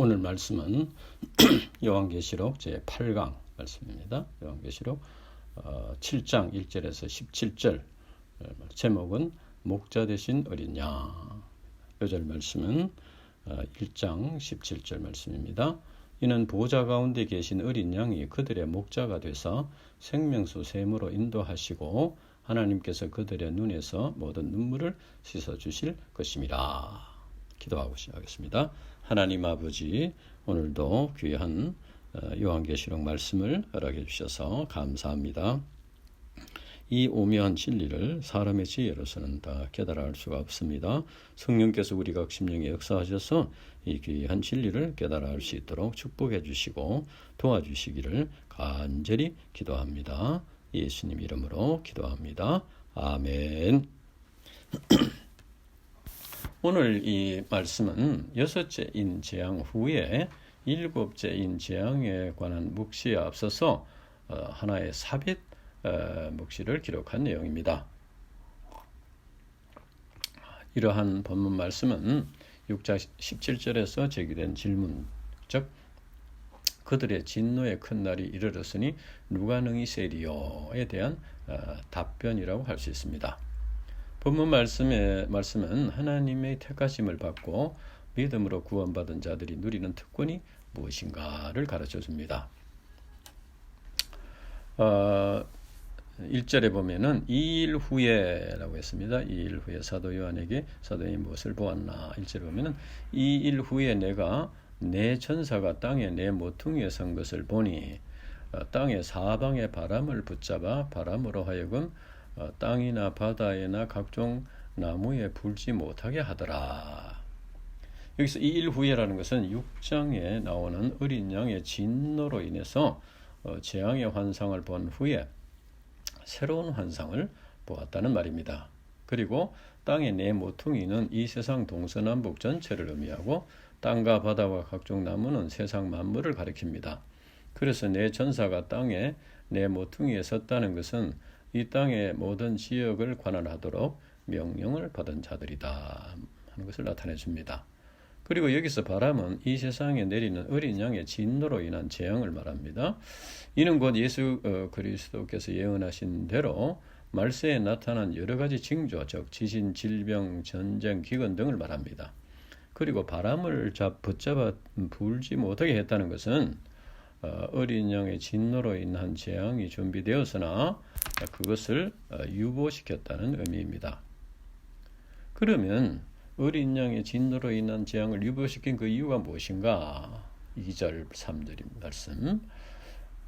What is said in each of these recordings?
오늘 말씀은 요한계시록 제8강 말씀입니다. 요한계시록 7장 1절에서 17절 제목은 목자 되신 어린 양. 요절 말씀은 1장 17절 말씀입니다. 이는 보좌 가운데 계신 어린 양이 그들의 목자가 되서 생명수 샘으로 인도하시고 하나님께서 그들의 눈에서 모든 눈물을 씻어주실 것임이라. 기도하고 시작하겠습니다. 하나님 아버지, 오늘도 귀한 요한계시록 말씀을 허락해 주셔서 감사합니다. 이 오묘한 진리를 사람의 지혜로서는 다 깨달아 알 수가 없습니다. 성령께서 우리 각 심령에 역사하셔서 이 귀한 진리를 깨달아 알 수 있도록 축복해 주시고 도와주시기를 간절히 기도합니다. 예수님 이름으로 기도합니다. 아멘. 오늘 이 말씀은 여섯째 인재앙 후에 일곱째 인재앙에 관한 묵시에 앞서서 하나의 삽입 묵시를 기록한 내용입니다. 이러한 본문 말씀은 6장 17절에서 제기된 질문, 즉 그들의 진노의 큰 날이 이르렀으니 누가 능히 세리요에 대한 답변이라고 할 수 있습니다. 본문 말씀은 하나님의 택하심을 받고 믿음으로 구원받은 자들이 누리는 특권이 무엇인가를 가르쳐 줍니다. 1절에 보면은 2일 후에라고 했습니다. 2일 후에 사도 요한에게 사도인이 무엇을 보았나. 1절에 보면은 2일 후에 내가 내 천사가 땅에 내 모퉁이에 선 것을 보니 땅의 사방의 바람을 붙잡아 바람으로 하여금 땅이나 바다에나 각종 나무에 불지 못하게 하더라. 여기서 2일 후에라는 것은 6장에 나오는 어린 양의 진노로 인해서 재앙의 환상을 본 후에 새로운 환상을 보았다는 말입니다. 그리고 땅의 네 모퉁이는 이 세상 동서남북 전체를 의미하고 땅과 바다와 각종 나무는 세상 만물을 가리킵니다. 그래서 내 천사가 땅에 네 모퉁이에 섰다는 것은 이 땅의 모든 지역을 관할하도록 명령을 받은 자들이다 하는 것을 나타내 줍니다. 그리고 여기서 바람은 이 세상에 내리는 어린 양의 진노로 인한 재앙을 말합니다. 이는 곧 예수 그리스도께서 예언하신 대로 말세에 나타난 여러 가지 징조, 즉 지진, 질병, 전쟁, 기근 등을 말합니다. 그리고 바람을 붙잡아 불지 못하게 했다는 것은 어린 양의 진노로 인한 재앙이 준비되었으나 그것을 유보시켰다는 의미입니다. 그러면 어린 양의 진노로 인한 재앙을 유보시킨 그 이유가 무엇인가? 2절 3절 말씀.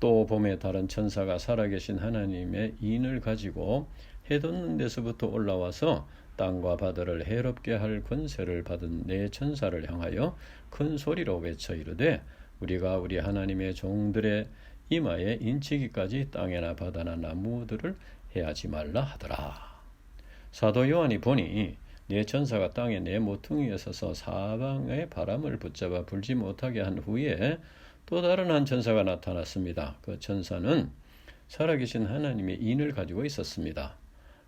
또 봄에 다른 천사가 살아계신 하나님의 인을 가지고 해 돋는 데서부터 올라와서 땅과 바다를 해롭게 할 권세를 받은 네 천사를 향하여 큰 소리로 외쳐 이르되 우리가 우리 하나님의 종들의 이마에 인치기까지 땅이나 바다나 나무들을 해하지 말라 하더라. 사도 요한이 보니 네 천사가 땅에 네 모퉁이에 서서 사방의 바람을 붙잡아 불지 못하게 한 후에 또 다른 한 천사가 나타났습니다. 그 천사는 살아계신 하나님의 인을 가지고 있었습니다.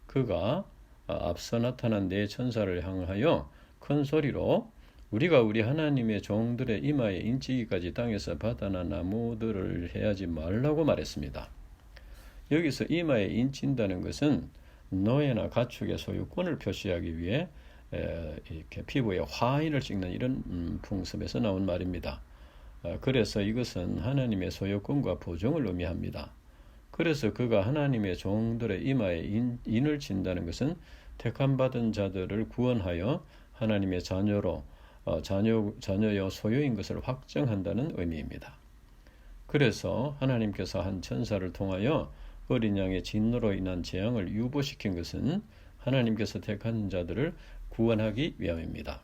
그가 앞서 나타난 네 천사를 향하여 큰 소리로 우리가 우리 하나님의 종들의 이마에 인치기까지 땅에서 바다나 나무들을 해하지 말라고 말했습니다. 여기서 이마에 인친다는 것은 노예나 가축의 소유권을 표시하기 위해 이렇게 피부에 화인을 찍는 이런 풍습에서 나온 말입니다. 그래서 이것은 하나님의 소유권과 보증을 의미합니다. 그래서 그가 하나님의 종들의 이마에 인을 친다는 것은 택함받은 자들을 구원하여 하나님의 자녀요 소유인 것을 확정한다는 의미입니다. 그래서 하나님께서 한 천사를 통하여 어린 양의 진노로 인한 재앙을 유보시킨 것은 하나님께서 택한 자들을 구원하기 위함입니다.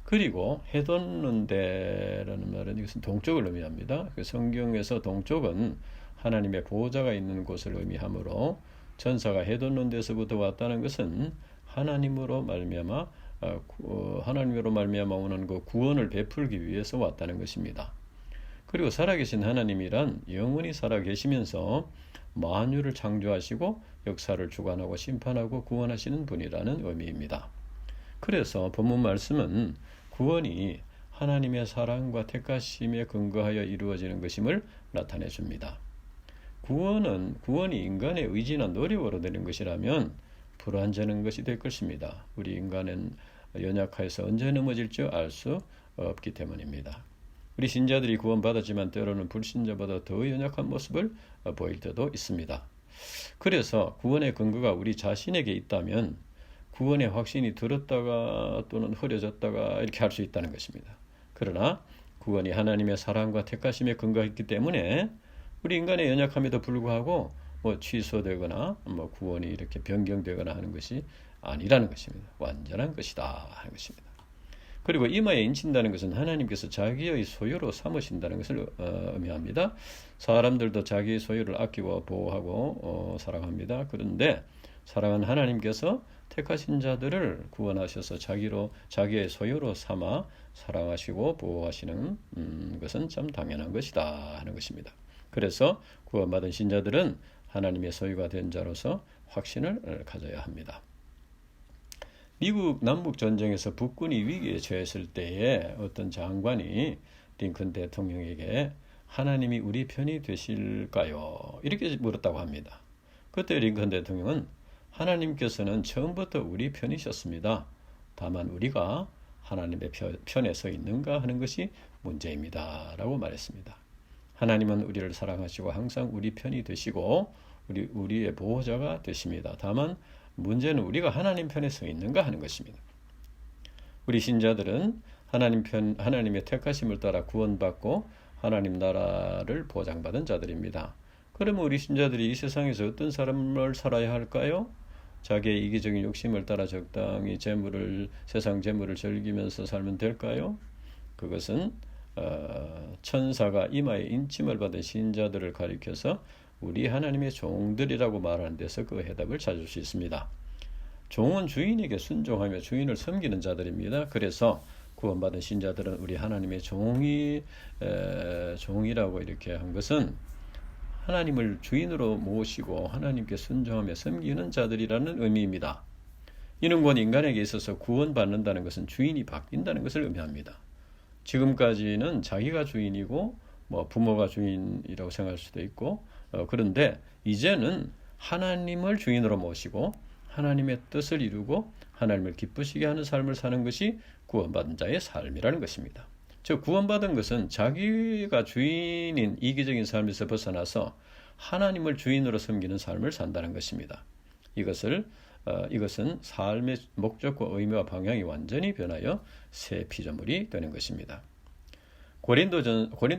그리고 해 돋는 데라는 말은 이것은 동쪽을 의미합니다. 성경에서 동쪽은 하나님의 보호자가 있는 곳을 의미하므로 천사가 해 돋는 데서부터 왔다는 것은 하나님으로 말미암아 오는 그 구원을 베풀기 위해서 왔다는 것입니다. 그리고 살아계신 하나님이란 영원히 살아계시면서 만유를 창조하시고 역사를 주관하고 심판하고 구원하시는 분이라는 의미입니다. 그래서 본문 말씀은 구원이 하나님의 사랑과 택하심에 근거하여 이루어지는 것임을 나타내 줍니다. 구원이 인간의 의지나 노력으로 되는 것이라면 불완전한 것이 될 것입니다. 우리 인간은 연약하여서 언제 넘어질지 알 수 없기 때문입니다. 우리 신자들이 구원받았지만 때로는 불신자보다 더 연약한 모습을 보일 때도 있습니다. 그래서 구원의 근거가 우리 자신에게 있다면 구원의 확신이 들었다가 또는 흐려졌다가 이렇게 할 수 있다는 것입니다. 그러나 구원이 하나님의 사랑과 택하심에 근거했기 때문에 우리 인간의 연약함에도 불구하고 취소되거나 구원이 이렇게 변경되거나 하는 것이 아니라는 것입니다. 완전한 것이다 하는 것입니다. 그리고 이마에 인친다는 것은 하나님께서 자기의 소유로 삼으신다는 것을 의미합니다. 사람들도 자기의 소유를 아끼고 보호하고 사랑합니다. 그런데 사랑하는 하나님께서 택하신 자들을 구원하셔서 자기의 소유로 삼아 사랑하시고 보호하시는 것은 참 당연한 것이다 하는 것입니다. 그래서 구원받은 신자들은 하나님의 소유가 된 자로서 확신을 가져야 합니다. 미국 남북전쟁에서 북군이 위기에 처했을 때에 어떤 장관이 링컨 대통령에게 하나님이 우리 편이 되실까요? 이렇게 물었다고 합니다. 그때 링컨 대통령은 하나님께서는 처음부터 우리 편이셨습니다. 다만 우리가 하나님의 편에 서 있는가 하는 것이 문제입니다. 라고 말했습니다. 하나님은 우리를 사랑하시고 항상 우리 편이 되시고 우리의 보호자가 되십니다. 다만 문제는 우리가 하나님 편에 서 있는가 하는 것입니다. 우리 신자들은 하나님의 택하심을 따라 구원받고 하나님 나라를 보장받은 자들입니다. 그러면 우리 신자들이 이 세상에서 어떤 삶을 살아야 할까요? 자기의 이기적인 욕심을 따라 적당히 세상 재물을 즐기면서 살면 될까요? 그것은 천사가 이마에 인침을 받은 신자들을 가리켜서 우리 하나님의 종들이라고 말하는 데서 그 해답을 찾을 수 있습니다. 종은 주인에게 순종하며 주인을 섬기는 자들입니다. 그래서 구원받은 신자들은 우리 하나님의 종이라고 이렇게 한 것은 하나님을 주인으로 모시고 하나님께 순종하며 섬기는 자들이라는 의미입니다. 이는 곧 인간에게 있어서 구원받는다는 것은 주인이 바뀐다는 것을 의미합니다. 지금까지는 자기가 주인이고 부모가 주인이라고 생각할 수도 있고 그런데 이제는 하나님을 주인으로 모시고 하나님의 뜻을 이루고 하나님을 기쁘시게 하는 삶을 사는 것이 구원받은 자의 삶이라는 것입니다. 즉 구원받은 것은 자기가 주인인 이기적인 삶에서 벗어나서 하나님을 주인으로 섬기는 삶을 산다는 것입니다. 이것은 삶의 목적과 의미와 방향이 완전히 변하여 새 피조물이 되는 것입니다. 고린도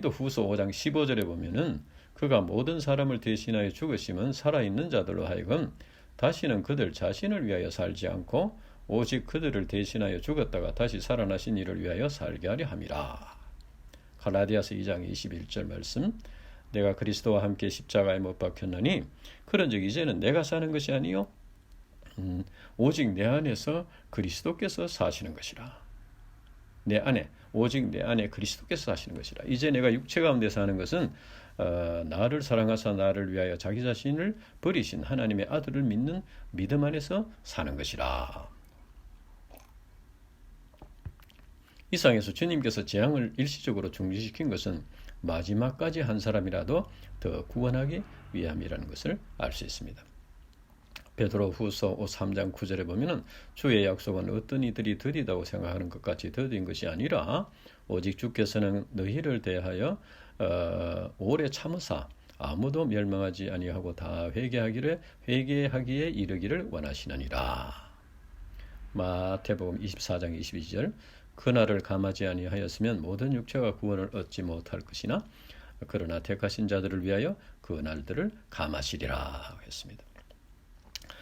후서 5장 15절에 보면은 그가 모든 사람을 대신하여 죽으심은 살아있는 자들로 하여금 다시는 그들 자신을 위하여 살지 않고 오직 그들을 대신하여 죽었다가 다시 살아나신 이를 위하여 살게 하려 함이라. 갈라디아서 2장 21절 말씀. 내가 그리스도와 함께 십자가에 못 박혔나니 그런즉 이제는 내가 사는 것이 아니요 오직 내 안에서 그리스도께서 사시는 것이라. 오직 내 안에 그리스도께서 사시는 것이라. 이제 내가 육체 가운데 사는 것은 나를 사랑하사 나를 위하여 자기 자신을 버리신 하나님의 아들을 믿는 믿음 안에서 사는 것이라. 이상에서 주님께서 재앙을 일시적으로 중지시킨 것은 마지막까지 한 사람이라도 더 구원하기 위함이라는 것을 알 수 있습니다. 베드로 후서 3장 9절에 보면은 주의 약속은 어떤 이들이 더디다고 생각하는 것 같이 더딘 것이 아니라 오직 주께서는 너희를 대하여 오래 참으사 아무도 멸망하지 아니하고 다 회개하기에 이르기를 원하시느니라. 마태복음 24장 22절. 그날을 감하지 아니하였으면 모든 육체가 구원을 얻지 못할 것이나 그러나 택하신 자들을 위하여 그 날들을 감하시리라 했습니다.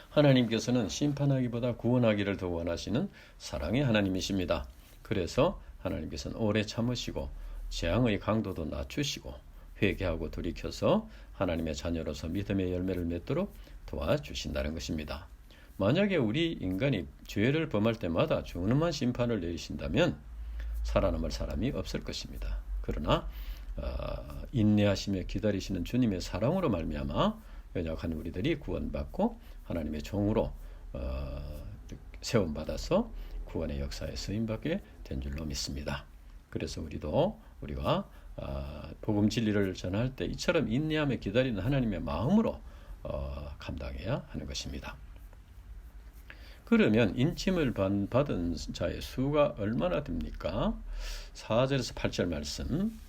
하나님께서는 심판하기보다 구원하기를 더 원하시는 사랑의 하나님이십니다. 그래서 하나님께서는 오래 참으시고 재앙의 강도도 낮추시고 회개하고 돌이켜서 하나님의 자녀로서 믿음의 열매를 맺도록 도와주신다는 것입니다. 만약에 우리 인간이 죄를 범할 때마다 중엄한 심판을 내리신다면 살아남을 사람이 없을 것입니다. 그러나 인내하시며 기다리시는 주님의 사랑으로 말미암아 연약한 우리들이 구원받고 하나님의 종으로 세움받아서 구원의 역사에 쓰임받게 된 줄로 믿습니다. 그래서 우리가 복음 진리를 전할 때 이처럼 인내하며 기다리는 하나님의 마음으로 감당해야 하는 것입니다. 그러면 인침을 받은 자의 수가 얼마나 됩니까? 4절에서 8절 말씀.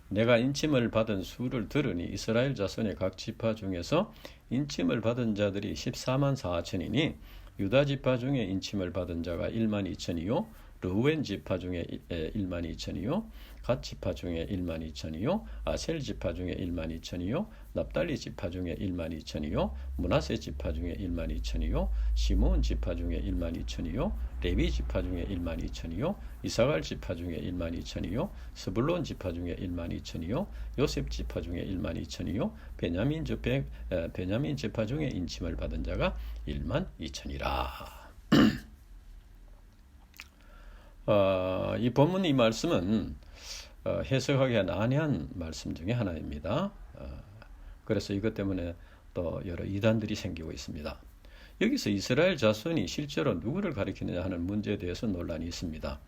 내가 인침을 받은 수를 들으니 이스라엘 자손의 각 지파 중에서 인침을 받은 자들이 14만 4천이니 유다 지파 중에 인침을 받은 자가 1만 2천이요 르우벤 지파 중에 1만 2천이요 갓 지파 중에 1만 2천이요 아셀 지파 중에 1만 2천이요 납달리 지파 중에 1만 2천이요 므낫세 지파 중에 1만 2천이요 시므온 지파 중에 1만 2천이요 레위 지파 중에 1만 2천이요 이사갈 지파 중에 1만 2천이요 스불론 지파 중에 1만 2천이요 요셉 지파 중에 1만 2천이요 베냐민 지파 중에 인침을 받은 자가 1만 2천이라. 이 본문 이 말씀은 해석하기가 난해한 말씀 중에 하나입니다. 그래서 이것 때문에 또 여러 이단들이 생기고 있습니다. 여기서 이스라엘 자손이 실제로 누구를 가리키느냐 하는 문제에 대해서 논란이 있습니다.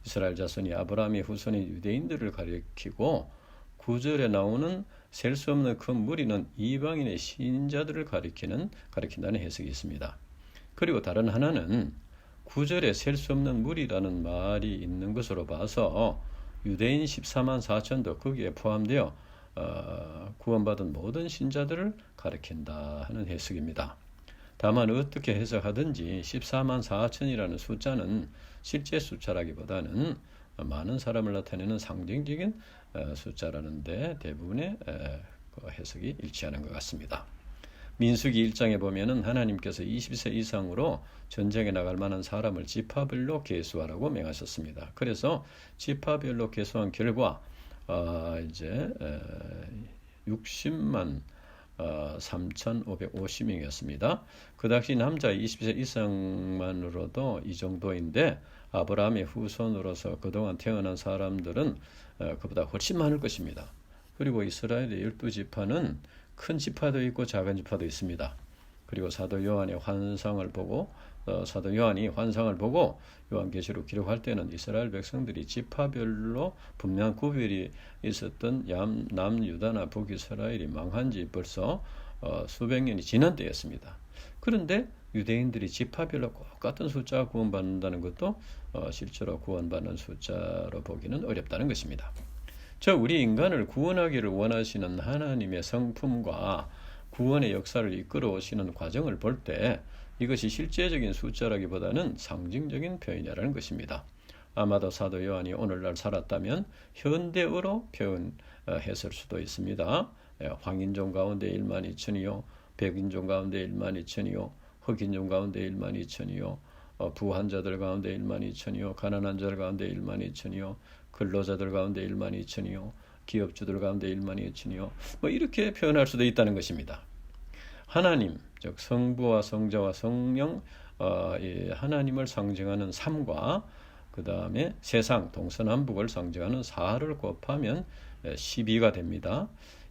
이스라엘 자손이 아브라함의 후손인 유대인들을 가리키고 9절에 나오는 셀 수 없는 큰 무리는 이방인의 신자들을 가리킨다는 해석이 있습니다. 그리고 다른 하나는 9절에 셀 수 없는 무리라는 말이 있는 것으로 봐서 유대인 14만 4천도 거기에 포함되어 구원받은 모든 신자들을 가리킨다 하는 해석입니다. 다만 어떻게 해석하든지 14만 4천이라는 숫자는 실제 숫자라기보다는 많은 사람을 나타내는 상징적인 숫자라는데 대부분의 해석이 일치하는 것 같습니다. 민수기 1장에 보면은 하나님께서 20세 이상으로 전쟁에 나갈 만한 사람을 지파별로 계수하라고 명하셨습니다. 그래서 지파별로 계수한 결과 이제 60만 3,550명이었습니다. 그 당시 남자 20세 이상만으로도 이 정도인데 아브라함의 후손으로서 그동안 태어난 사람들은 그보다 훨씬 많을 것입니다. 그리고 이스라엘의 12지파는 큰 지파도 있고 작은 지파도 있습니다. 그리고 사도 요한이 환상을 보고 요한계시록 기록할 때는 이스라엘 백성들이 지파별로 분명한 구별이 있었던 남유다나 북이스라엘이 망한 지 벌써 수백 년이 지난 때였습니다. 그런데 유대인들이 지파별로 똑같은 숫자가 구원받는다는 것도 실제로 구원받는 숫자로 보기는 어렵다는 것입니다. 우리 인간을 구원하기를 원하시는 하나님의 성품과 구원의 역사를 이끌어 오시는 과정을 볼 때 이것이 실제적인 숫자라기보다는 상징적인 표현이라는 것입니다. 아마도 사도 요한이 오늘날 살았다면 현대어로 표현했을 수도 있습니다. 황인종 가운데 1만 2천이요, 백인종 가운데 1만 2천이요, 흑인종 가운데 1만 2천이요, 부한 자들 가운데 1만 2천이요, 가난한 자들 가운데 1만 2천이요, 근로자들 가운데 1만 2천이요, 기업주들 가운데 1만 2천이요, 이렇게 표현할 수도 있다는 것입니다. 하나님, 즉 성부와 성자와 성령, 하나님을 상징하는 3과 그 다음에 세상, 동서남북을 상징하는 4를 곱하면 12가 됩니다.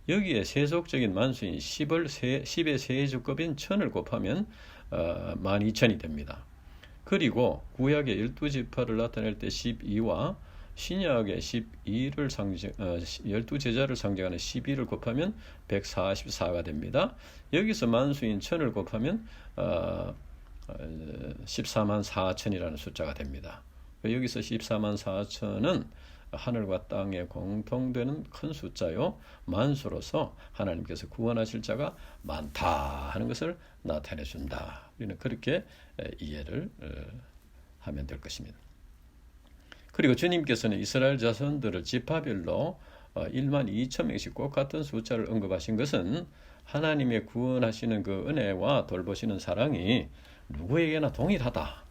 여기에 세속적인 만수인 10의 세주급인 1000을 곱하면 12,000이 됩니다. 그리고 구약의 12지파를 나타낼 때 12와 신약의 12제자를 상징하는 12를 곱하면 144가 됩니다. 여기서 만수인 1000을 곱하면 14만 4천이라는 숫자가 됩니다. 여기서 14만 4천은 하늘과 땅에 공통되는 큰 숫자요, 만수로서 하나님께서 구원하실 자가 많다 하는 것을 나타내 준다. 우리는 그렇게 이해를 하면 될 것입니다. 그리고 주님께서는 이스라엘 자손들을 지파별로 1만 2천 명씩 꼭 같은 숫자를 언급하신 것은 하나님의 구원하시는 그 은혜와 돌보시는 사랑이 누구에게나 동일하다,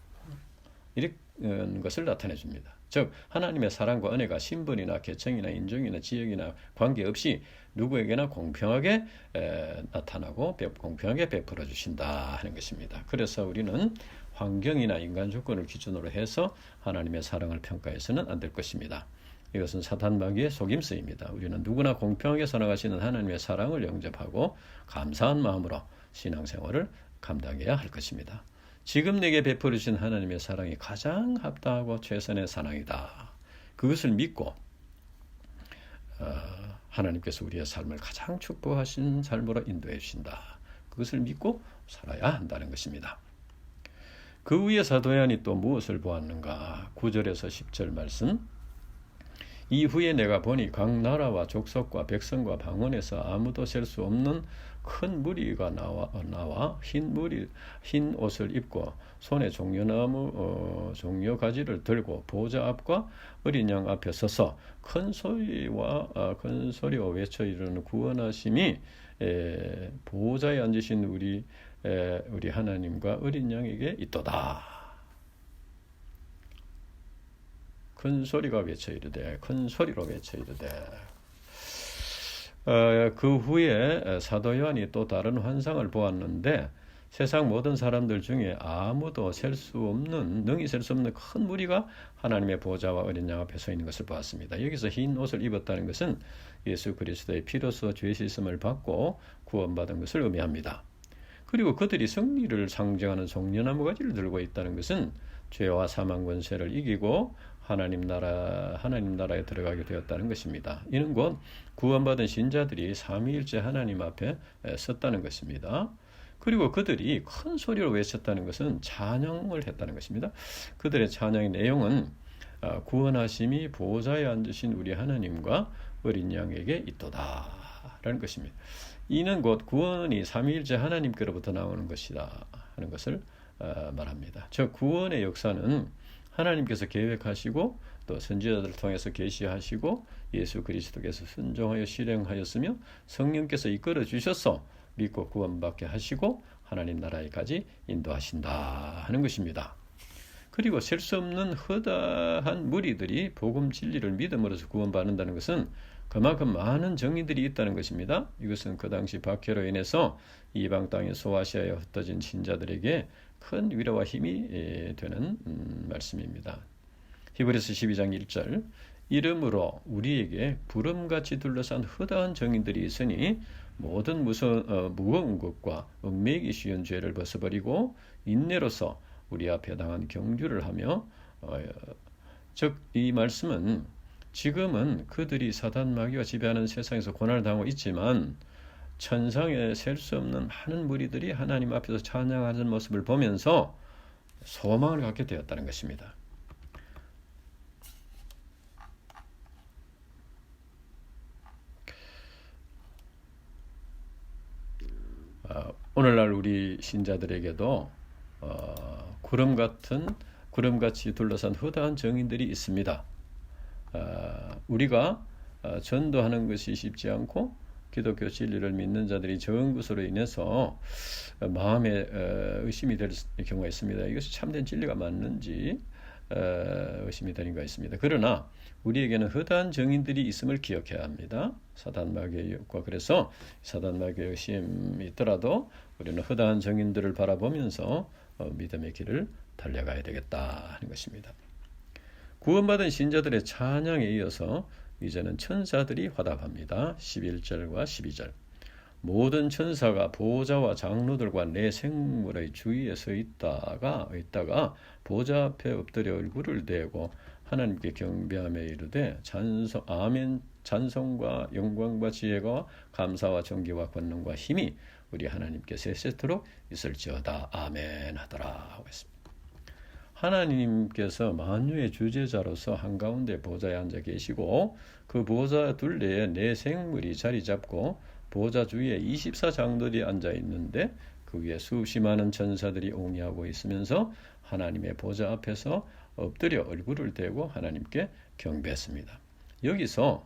이런 것을 나타내 줍니다. 즉 하나님의 사랑과 은혜가 신분이나 계층이나 인종이나 지역이나 관계없이 누구에게나 공평하게 나타나고 공평하게 베풀어 주신다 하는 것입니다. 그래서 우리는 환경이나 인간 조건을 기준으로 해서 하나님의 사랑을 평가해서는 안 될 것입니다. 이것은 사탄 마귀의 속임수입니다. 우리는 누구나 공평하게 선언하시는 하나님의 사랑을 영접하고 감사한 마음으로 신앙생활을 감당해야 할 것입니다. 지금 내게 베풀으신 하나님의 사랑이 가장 합당하고 최선의 사랑이다. 그것을 믿고 하나님께서 우리의 삶을 가장 축복하신 삶으로 인도해 주신다. 그것을 믿고 살아야 한다는 것입니다. 그 후에 사도 요한이 또 무엇을 보았는가? 9절에서 10절 말씀. 이후에 내가 보니 각 나라와 족속과 백성과 방언에서 아무도 셀 수 없는 큰 무리가 나와 흰 옷을 입고 손에 종려나무 종려 가지를 들고 보좌 앞과 어린 양 앞에 서서 큰 소리와 외쳐 이르는 구원하심이 보좌에 앉으신 우리 하나님과 어린 양에게 있도다. 큰 소리가 외쳐 이르되 큰 소리로 외쳐 이르되. 그 후에 사도 요한이 또 다른 환상을 보았는데 세상 모든 사람들 중에 아무도 능히 셀 수 없는 큰 무리가 하나님의 보좌와 어린 양 앞에 서 있는 것을 보았습니다. 여기서 흰 옷을 입었다는 것은 예수 그리스도의 피로써 죄 씻음을 받고 구원받은 것을 의미합니다. 그리고 그들이 승리를 상징하는 종려나무 가지를 들고 있다는 것은 죄와 사망 권세를 이기고 하나님 나라에 들어가게 되었다는 것입니다. 이는 곧 구원받은 신자들이 삼위일체 하나님 앞에 섰다는 것입니다. 그리고 그들이 큰 소리로 외쳤다는 것은 찬양을 했다는 것입니다. 그들의 찬양의 내용은 구원하심이 보좌에 앉으신 우리 하나님과 어린 양에게 있도다 라는 것입니다. 이는 곧 구원이 삼위일체 하나님께로부터 나오는 것이다 하는 것을 말합니다. 즉 구원의 역사는 하나님께서 계획하시고 또 선지자들을 통해서 계시하시고 예수 그리스도께서 순종하여 실행하였으며 성령께서 이끌어 주셔서 믿고 구원받게 하시고 하나님 나라에까지 인도하신다 하는 것입니다. 그리고 셀 수 없는 허다한 무리들이 복음 진리를 믿음으로써 구원받는다는 것은 그만큼 많은 정의들이 있다는 것입니다. 이것은 그 당시 박해로 인해서 이방 땅에 소아시아에 흩어진 신자들에게 큰 위로와 힘이 되는 말씀입니다. 히브리서 12장 1절. 이러므로 우리에게 구름같이 둘러싼 허다한 정인들이 있으니 모든 무거운 것과 얽매이기 쉬운 죄를 벗어버리고 인내로서 우리 앞에 당한 경주를 하며 즉 이 말씀은 지금은 그들이 사단 마귀가 지배하는 세상에서 고난을 당하고 있지만 천상에 셀 수 없는 많은 무리들이 하나님 앞에서 찬양하는 모습을 보면서 소망을 갖게 되었다는 것입니다. 오늘날 우리 신자들에게도 구름같이 둘러싼 허다한 정인들이 있습니다. 우리가 전도하는 것이 쉽지 않고 기독교 진리를 믿는 자들이 적은 것으로 인해서 마음에 의심이 될 경우가 있습니다. 이것이 참된 진리가 맞는지 의심이 되는 것가 있습니다. 그러나 우리에게는 허다한 정인들이 있음을 기억해야 합니다. 사단 마귀의 유혹과 그래서 사단 마귀의 의심이 있더라도 우리는 허다한 정인들을 바라보면서 믿음의 길을 달려가야 되겠다 하는 것입니다. 구원받은 신자들의 찬양에 이어서 이제는 천사들이 화답합니다. 11절과 12절. 모든 천사가 보좌와 장로들과 내 생물의 주위에 서 있다가 보좌 앞에 엎드려 얼굴을 대고 하나님께 경배하며 이르되 아멘. 찬송과 영광과 지혜가 감사와 존귀와 권능과 힘이 우리 하나님께 세세토록 있을지어다. 아멘 하더라 하고 있습니다. 하나님께서 만유의 주제자로서 한가운데 보좌에 앉아 계시고 그 보좌 둘레에 네 생물이 자리 잡고 보좌 주위에 24장들이 앉아 있는데 그 위에 수십 많은 천사들이 옹이하고 있으면서 하나님의 보좌 앞에서 엎드려 얼굴을 대고 하나님께 경배했습니다. 여기서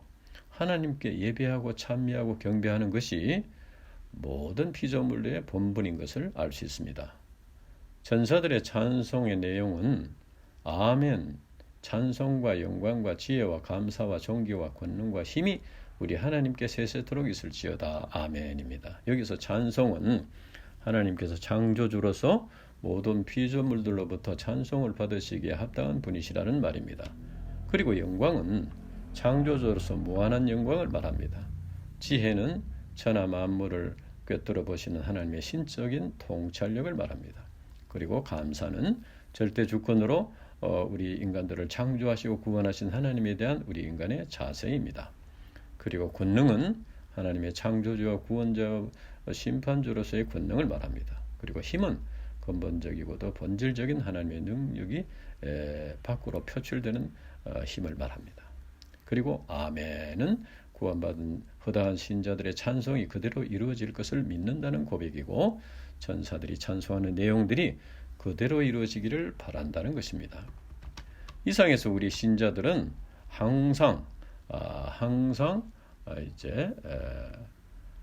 하나님께 예배하고 찬미하고 경배하는 것이 모든 피조물의 본분인 것을 알 수 있습니다. 천사들의 찬송의 내용은 아멘, 찬송과 영광과 지혜와 감사와 존귀와 권능과 힘이 우리 하나님께 세세토록 있을지어다. 아멘입니다. 여기서 찬송은 하나님께서 창조주로서 모든 피조물들로부터 찬송을 받으시기에 합당한 분이시라는 말입니다. 그리고 영광은 창조주로서 무한한 영광을 말합니다. 지혜는 천하 만물을 꿰뚫어 보시는 하나님의 신적인 통찰력을 말합니다. 그리고 감사는 절대 주권으로 우리 인간들을 창조하시고 구원하신 하나님에 대한 우리 인간의 자세입니다. 그리고 권능은 하나님의 창조주와 구원자, 심판주로서의 권능을 말합니다. 그리고 힘은 근본적이고도 본질적인 하나님의 능력이 밖으로 표출되는 힘을 말합니다. 그리고 아멘은 구원받은 허다한 신자들의 찬송이 그대로 이루어질 것을 믿는다는 고백이고, 전사들이 찬송하는 내용들이 그대로 이루어지기를 바란다는 것입니다. 이상에서 우리 신자들은 항상 이제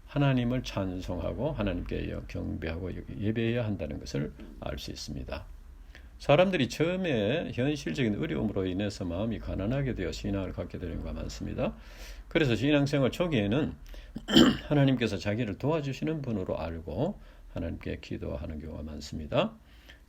하나님을 찬송하고 하나님께 경배하고 예배해야 한다는 것을 알 수 있습니다. 사람들이 처음에 현실적인 어려움으로 인해서 마음이 가난하게 되어 신앙을 갖게 되는 경우가 많습니다. 그래서 신앙생활 초기에는 하나님께서 자기를 도와주시는 분으로 알고 하나님께 기도하는 경우가 많습니다.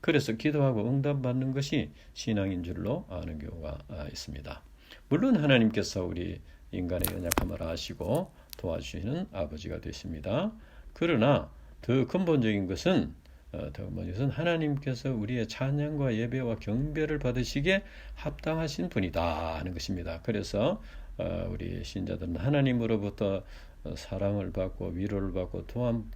그래서 기도하고 응답받는 것이 신앙인 줄로 아는 경우가 있습니다. 물론 하나님께서 우리 인간의 연약함을 아시고 도와주시는 아버지가 되십니다. 그러나 더 근본적인 것은 하나님께서 우리의 찬양과 예배와 경배를 받으시기에 합당하신 분이다 하는 것입니다. 그래서 우리 신자들은 하나님으로부터 사랑을 받고 위로를 받고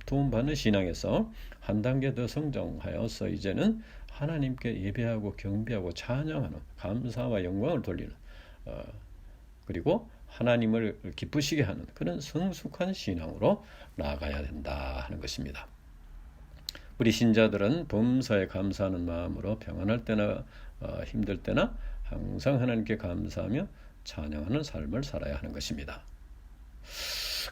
도움받는 신앙에서 한 단계 더 성장하여서 이제는 하나님께 예배하고 경배하고 찬양하는, 감사와 영광을 돌리는, 그리고 하나님을 기쁘시게 하는 그런 성숙한 신앙으로 나아가야 된다 하는 것입니다. 우리 신자들은 범사에 감사하는 마음으로 평안할 때나 힘들 때나 항상 하나님께 감사하며 찬양하는 삶을 살아야 하는 것입니다.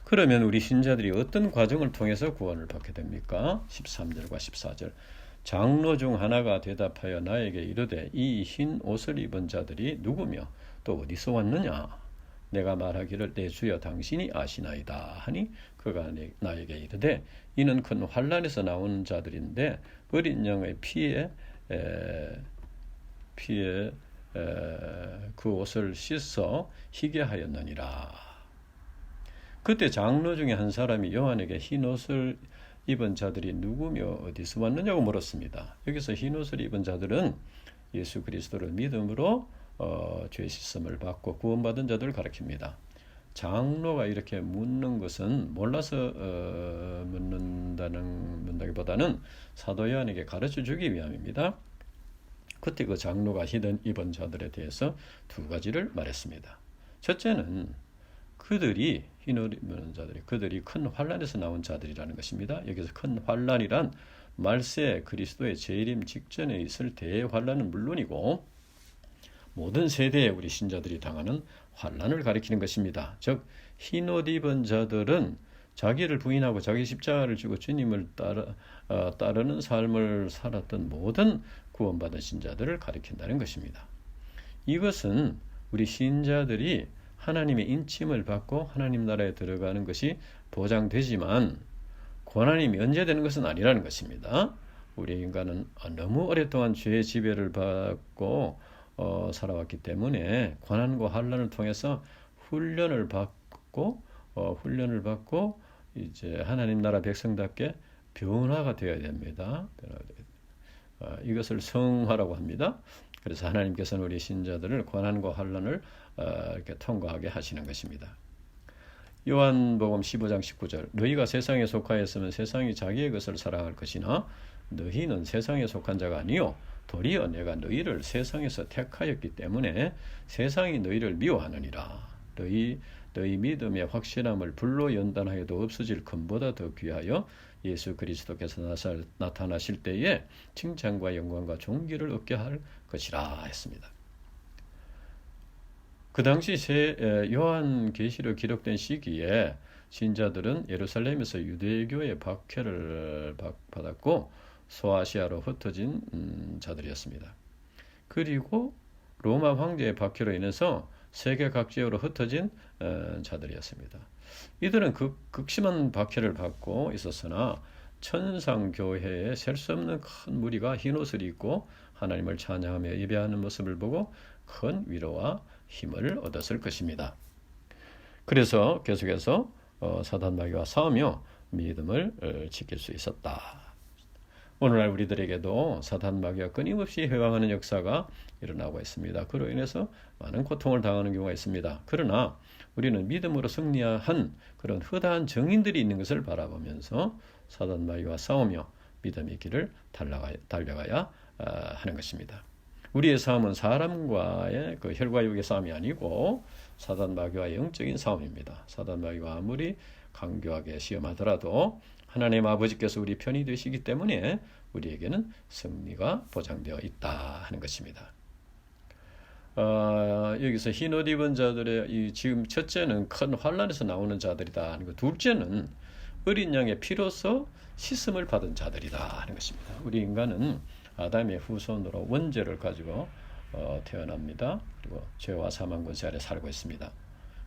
그러면 우리 신자들이 어떤 과정을 통해서 구원을 받게 됩니까? 13절과 14절. 장로 중 하나가 대답하여 나에게 이르되 이 흰 옷을 입은 자들이 누구며 또 어디서 왔느냐? 내가 말하기를 내 주여 당신이 아시나이다 하니 그가 나에게 이르되 이는 큰 환난에서 나온 자들인데 어린 양의 피에 그 옷을 씻어 희게 하였느니라. 그때 장로 중에 한 사람이 요한에게 흰 옷을 입은 자들이 누구며 어디서 왔느냐고 물었습니다. 여기서 흰 옷을 입은 자들은 예수 그리스도를 믿음으로 죄 씻음을 받고 구원받은 자들을 가리킵니다. 장로가 이렇게 묻는 것은 몰라서 묻는다기보다는 사도 요한에게 가르쳐 주기 위함입니다. 그때 그 장로가 흰 입은 자들에 대해서 두 가지를 말했습니다. 첫째는 그들이 흰 옷 입은 자들이 그들이 큰 환난에서 나온 자들이라는 것입니다. 여기서 큰 환난이란 말세 그리스도의 재림 직전에 있을 대환난은 물론이고 모든 세대에 우리 신자들이 당하는 환난을 가리키는 것입니다. 즉 흰 옷 입은 자들은 자기를 부인하고 자기 십자가를 지고 주님을 따르는 삶을 살았던 모든 구원받은 신자들을 가리킨다는 것입니다. 이것은 우리 신자들이 하나님의 인침을 받고 하나님 나라에 들어가는 것이 보장되지만 고난이 면제되는 것은 아니라는 것입니다. 우리 인간은 너무 오랫동안 죄의 지배를 받고 살아왔기 때문에 고난과 환난을 통해서 훈련을 받고 이제 하나님 나라 백성답게 변화가 되어야 됩니다. 이것을 성화라고 합니다. 그래서 하나님께서는 우리 신자들을 고난과 환난을 이렇게 통과하게 하시는 것입니다. 요한복음 15장 19절 너희가 세상에 속하였으면 세상이 자기의 것을 사랑할 것이나 너희는 세상에 속한 자가 아니요 도리어 내가 너희를 세상에서 택하였기 때문에 세상이 너희를 미워하느니라. 너희 믿음의 확실함을 불로 연단하여도 없어질 금보다 더 귀하여 예수 그리스도께서 나타나실 때에 칭찬과 영광과 존귀를 얻게 할 것이라 했습니다. 그 당시 요한계시록 기록된 시기에 신자들은 예루살렘에서 유대교의 박해를 받았고 소아시아로 흩어진 자들이었습니다. 그리고 로마 황제의 박해로 인해서 세계 각지로 흩어진 자들이었습니다. 이들은 극심한 박해를 받고 있었으나 천상교회에 셀 수 없는 큰 무리가 흰옷을 입고 하나님을 찬양하며 예배하는 모습을 보고 큰 위로와 힘을 얻었을 것입니다. 그래서 계속해서 사단 마귀와 싸우며 믿음을 지킬 수 있었다. 오늘날 우리들에게도 사탄 마귀가 끊임없이 회방하는 역사가 일어나고 있습니다. 그로 인해서 많은 고통을 당하는 경우가 있습니다. 그러나 우리는 믿음으로 승리한 그런 허다한 정인들이 있는 것을 바라보면서 사탄 마귀와 싸우며 믿음의 길을 달려가야 하는 것입니다. 우리의 싸움은 사람과의 그 혈과 육의 싸움이 아니고 사단 마귀와 영적인 싸움입니다. 사단 마귀와 아무리 강교하게 시험하더라도 하나님 아버지께서 우리 편이 되시기 때문에 우리에게는 승리가 보장되어 있다 하는 것입니다. 여기서 흰 옷 입은 자들의 지금 첫째는 큰 환란에서 나오는 자들이다 하는 것, 둘째는 어린 양의 피로서 씻음을 받은 자들이다 하는 것입니다. 우리 인간은 아담의 후손으로 원죄를 가지고 태어납니다. 그리고 죄와 사망 권세 아래 살고 있습니다.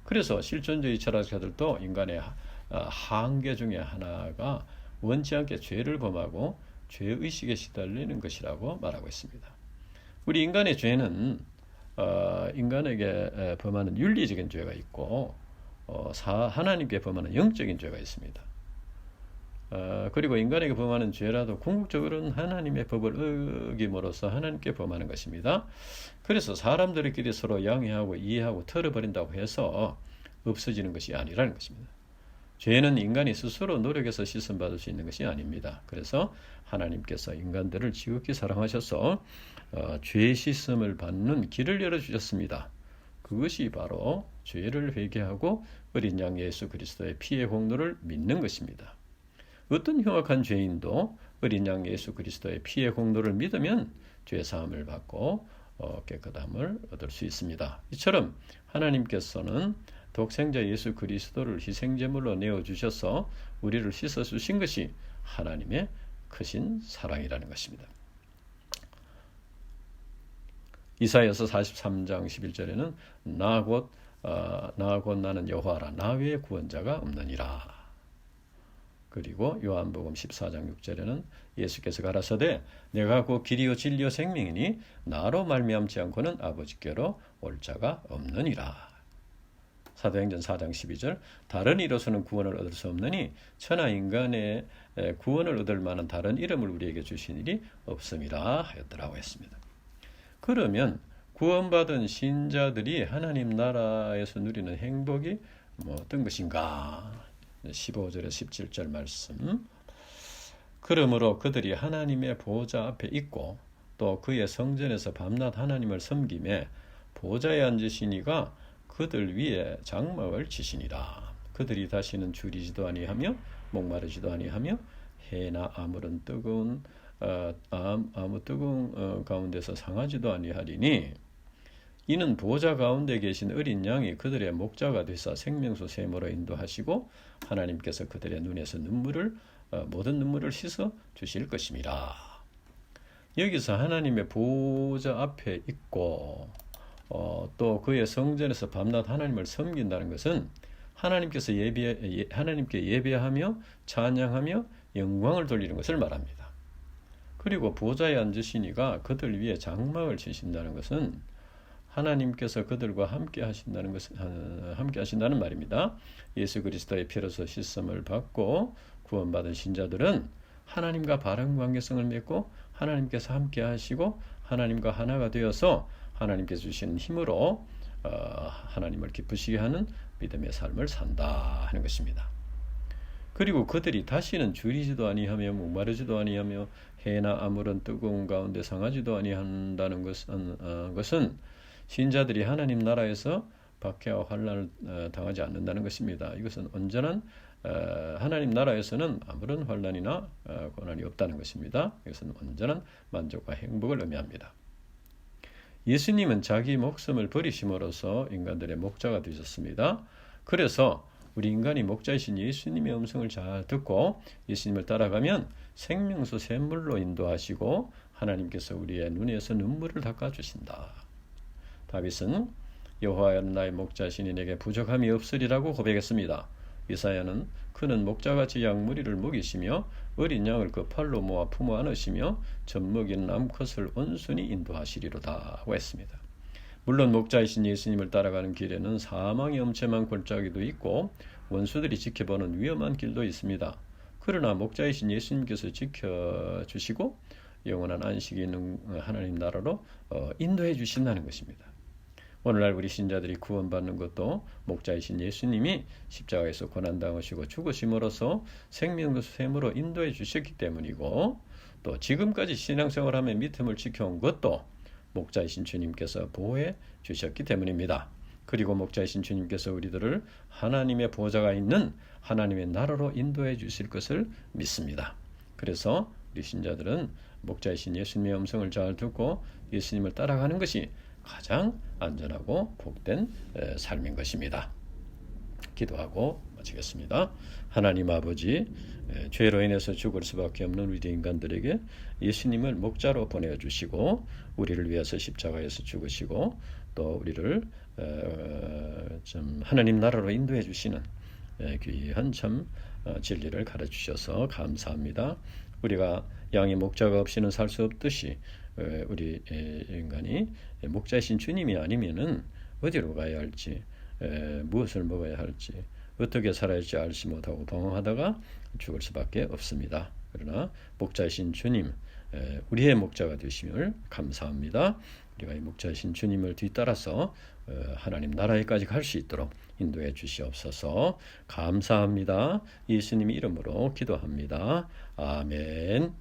그래서 실존주의 철학자들도 인간의 한계 중에 하나가 원치 않게 죄를 범하고 죄의식에 시달리는 것이라고 말하고 있습니다. 우리 인간의 죄는 인간에게 범하는 윤리적인 죄가 있고 하나님께 범하는 영적인 죄가 있습니다. 그리고 인간에게 범하는 죄라도 궁극적으로는 하나님의 법을 어김으로써 하나님께 범하는 것입니다. 그래서 사람들끼리 서로 양해하고 이해하고 털어버린다고 해서 없어지는 것이 아니라는 것입니다. 죄는 인간이 스스로 노력해서 씻음받을 수 있는 것이 아닙니다. 그래서 하나님께서 인간들을 지극히 사랑하셔서 죄 씻음을 받는 길을 열어주셨습니다. 그것이 바로 죄를 회개하고 어린 양 예수 그리스도의 피의 공로를 믿는 것입니다. 어떤 흉악한 죄인도 어린 양 예수 그리스도의 피의 공로를 믿으면 죄 사함을 받고 깨끗함을 얻을 수 있습니다. 이처럼 하나님께서는 독생자 예수 그리스도를 희생제물로 내어주셔서 우리를 씻어주신 것이 하나님의 크신 사랑이라는 것입니다. 이사야서 43장 11절에는 나 곧 나는 여호와라, 나 외에 구원자가 없느니라. 그리고 요한복음 14장 6절에는 예수께서 가라사대 내가 곧 길이요 진리요 생명이니 나로 말미암지 않고는 아버지께로 올 자가 없느니라. 사도행전 4장 12절 다른 이로서는 구원을 얻을 수 없느니 천하 인간의 구원을 얻을 만한 다른 이름을 우리에게 주신 일이 없음이라 하였더라고 했습니다. 그러면 구원받은 신자들이 하나님 나라에서 누리는 행복이 어떤 것인가? 15절에 17절 말씀. 그러므로 그들이 하나님의 보좌 앞에 있고 또 그의 성전에서 밤낮 하나님을 섬기매 보좌에 앉으시니가 그들 위에 장막을 치시니라. 그들이 다시는 줄이지도 아니하며 목마르지도 아니하며 해나 아무런 뜨거운 가운데서 상하지도 아니하리니 이는 보좌 가운데 계신 어린 양이 그들의 목자가 되사 생명수 샘으로 인도하시고 하나님께서 그들의 눈에서 모든 눈물을 씻어 주실 것임이라. 여기서 하나님의 보좌 앞에 있고 또 그의 성전에서 밤낮 하나님을 섬긴다는 것은 하나님께 예배하며 찬양하며 영광을 돌리는 것을 말합니다. 그리고 보좌에 앉으시니가 그들 위에 장막을 치신다는 것은 하나님께서 그들과 함께 하신다는 말입니다. 예수 그리스도의 피로서 씻음을 받고 구원받은 신자들은 하나님과 바른 관계성을 맺고 하나님께서 함께 하시고 하나님과 하나가 되어서 하나님께서 주시는 힘으로 하나님을 기쁘시게 하는 믿음의 삶을 산다 하는 것입니다. 그리고 그들이 다시는 줄이지도 아니하며 목마르지도 아니하며 해나 아무런 뜨거운 가운데 상하지도 아니한다는 것은 신자들이 하나님 나라에서 박해와 환난을 당하지 않는다는 것입니다. 이것은 온전한 하나님 나라에서는 아무런 환난이나 고난이 없다는 것입니다. 이것은 온전한 만족과 행복을 의미합니다. 예수님은 자기 목숨을 버리심으로써 인간들의 목자가 되셨습니다. 그래서 우리 인간이 목자이신 예수님의 음성을 잘 듣고 예수님을 따라가면 생명수 샘물로 인도하시고 하나님께서 우리의 눈에서 눈물을 닦아주신다. 다윗은 여호와여 나의 목자시니 내게 부족함이 없으리라고 고백했습니다. 이사야는 그는 목자같이 양무리를 먹이시며 어린 양을 그 팔로 모아 품어 안으시며 젖먹이는 암컷을 온순히 인도하시리로다 하고 했습니다. 물론 목자이신 예수님을 따라가는 길에는 사망의 엄청난 골짜기도 있고 원수들이 지켜보는 위험한 길도 있습니다. 그러나 목자이신 예수님께서 지켜주시고 영원한 안식이 있는 하나님 나라로 인도해 주신다는 것입니다. 오늘날 우리 신자들이 구원받는 것도 목자이신 예수님이 십자가에서 고난당하시고 죽으심으로써 생명의 샘으로 인도해 주셨기 때문이고, 또 지금까지 신앙생활하며 믿음을 지켜온 것도 목자이신 주님께서 보호해 주셨기 때문입니다. 그리고 목자이신 주님께서 우리들을 하나님의 보좌가 있는 하나님의 나라로 인도해 주실 것을 믿습니다. 그래서 우리 신자들은 목자이신 예수님의 음성을 잘 듣고 예수님을 따라가는 것이 가장 안전하고 복된 삶인 것입니다. 기도하고 마치겠습니다. 하나님 아버지, 죄로 인해서 죽을 수밖에 없는 우리 인간들에게 예수님을 목자로 보내주시고 우리를 위해서 십자가에서 죽으시고 또 우리를 하나님 나라로 인도해 주시는 귀한 참 진리를 가르치셔서 감사합니다. 우리가 양의 목자가 없이는 살 수 없듯이 우리 인간이 목자이신 주님이 아니면은 어디로 가야 할지, 무엇을 먹어야 할지, 어떻게 살아야 할지 알지 못하고 방황하다가 죽을 수밖에 없습니다. 그러나 목자이신 주님, 우리의 목자가 되심을 감사합니다. 우리가 이 목자이신 주님을 뒤따라서 하나님 나라에까지 갈 수 있도록 인도해 주시옵소서. 감사합니다. 예수님 이름으로 기도합니다. 아멘.